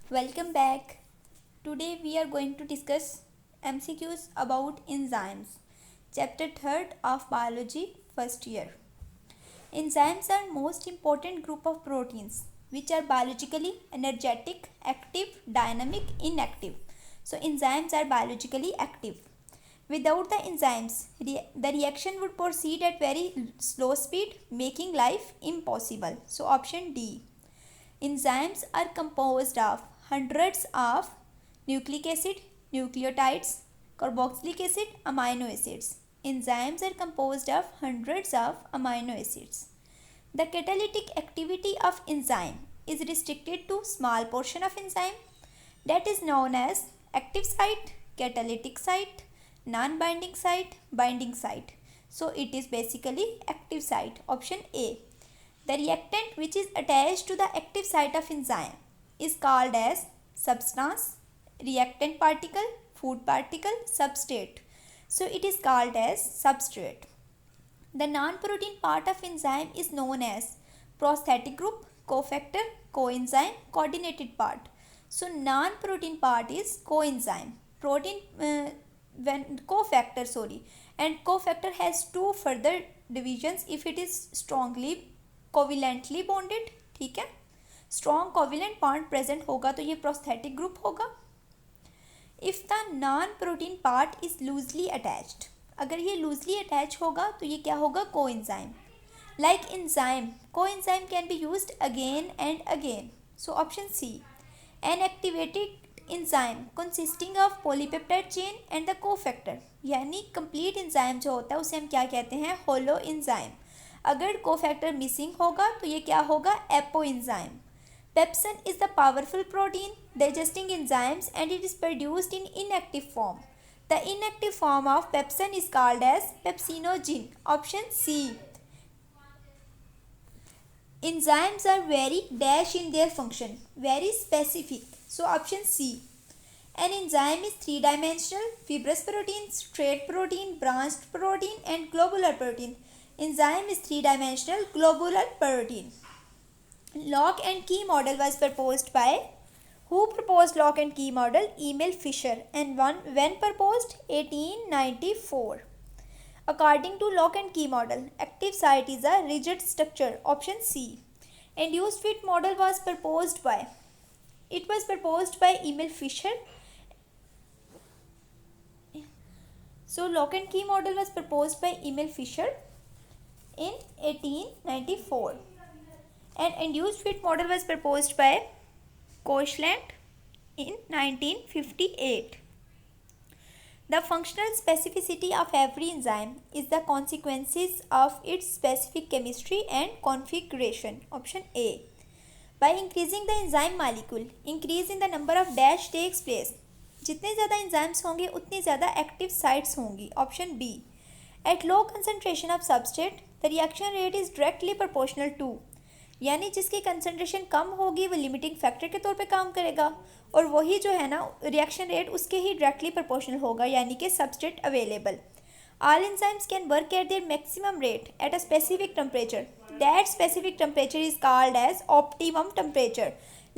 Welcome back. Today we are going to discuss MCQs about enzymes. Chapter 3rd of biology, first year. Enzymes are most important group of proteins which are biologically energetic, active, dynamic, inactive. So enzymes are biologically active. Without the enzymes, the reaction would proceed at very slow speed, making life impossible. So option D. Enzymes are composed of hundreds of nucleic acid, nucleotides, carboxylic acid, amino acids. Enzymes are composed of hundreds of amino acids. The catalytic activity of enzyme is restricted to small portion of enzyme that is known as active site, catalytic site, non-binding site, binding site. So it is basically active site. Option A. The reactant which is attached to the active site of enzyme is called as substance, reactant particle, food particle, substrate. So it is called as substrate. The non-protein part of enzyme is known as prosthetic group, cofactor, coenzyme, coordinated part. So non-protein part is coenzyme. Protein when cofactor and cofactor has two further divisions if it is strongly covalently bonded. ठीक है, strong covalent bond present होगा तो ये prosthetic group होगा. If the non protein part is loosely attached, अगर ये loosely attach होगा तो ये क्या होगा, coenzyme. Like enzyme, coenzyme can be used again and again. So option C. An activated enzyme consisting of polypeptide chain and the cofactor, यानी complete enzyme जो होता है उसे हम क्या कहते हैं, होलो एंजाइम. अगर कोफैक्टर मिसिंग होगा तो ये क्या होगा, apo enzyme. Pepsin is the powerful protein digesting enzymes and it is produced in inactive form. The inactive form of pepsin is called as pepsinogen. Option C. enzymes are very dash in their function, very specific. So option C. An enzyme is three-dimensional: fibrous protein, straight protein, branched protein, and globular protein. Enzyme is three-dimensional globular protein. Lock and key model was proposed by who proposed lock and key model? Emil Fischer. And when proposed? 1894. According to lock and key model, active site is a rigid structure. Option C. Induced fit model was proposed by, it was proposed by Emil Fischer. So lock and key model was proposed by Emil Fischer in 1894, and induced fit model was proposed by Koshland in 1958. The functional specificity of every enzyme is the consequences of its specific chemistry and configuration. Option A. By increasing the enzyme molecule, increase in the number of dash takes place. जितने ज़्यादा enzymes होंगे उतनी ज़्यादा active sites होंगी. Option B. At low concentration of substrate, the reaction rate is directly proportional to, यानी जिसकी concentration कम होगी वो लिमिटिंग फैक्टर के तौर पे काम करेगा, और वही जो है ना रिएक्शन रेट उसके ही डायरेक्टली प्रोपोर्शनल होगा, यानी कि substrate available. All enzymes can work at their maximum rate at a specific temperature. That specific temperature is called as optimum temperature.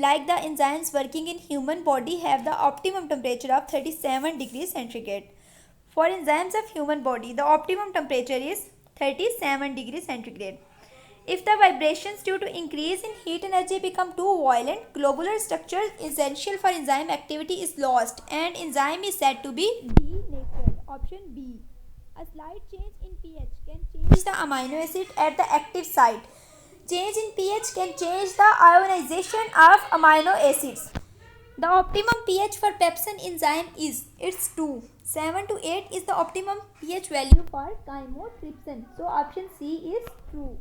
Like the enzymes working in human body have the optimum temperature of 37 degrees centigrade. For enzymes of human body, the optimum temperature is 37 degrees centigrade. If the vibrations due to increase in heat energy become too violent, globular structure essential for enzyme activity is lost and enzyme is said to be denatured. Option B. A slight change in pH can change the amino acid at the active site. Change in pH can change the ionization of amino acids. The optimum pH for pepsin enzyme is, it's 2. 7 to 8 is the optimum pH value for chymotrypsin. So option C is true.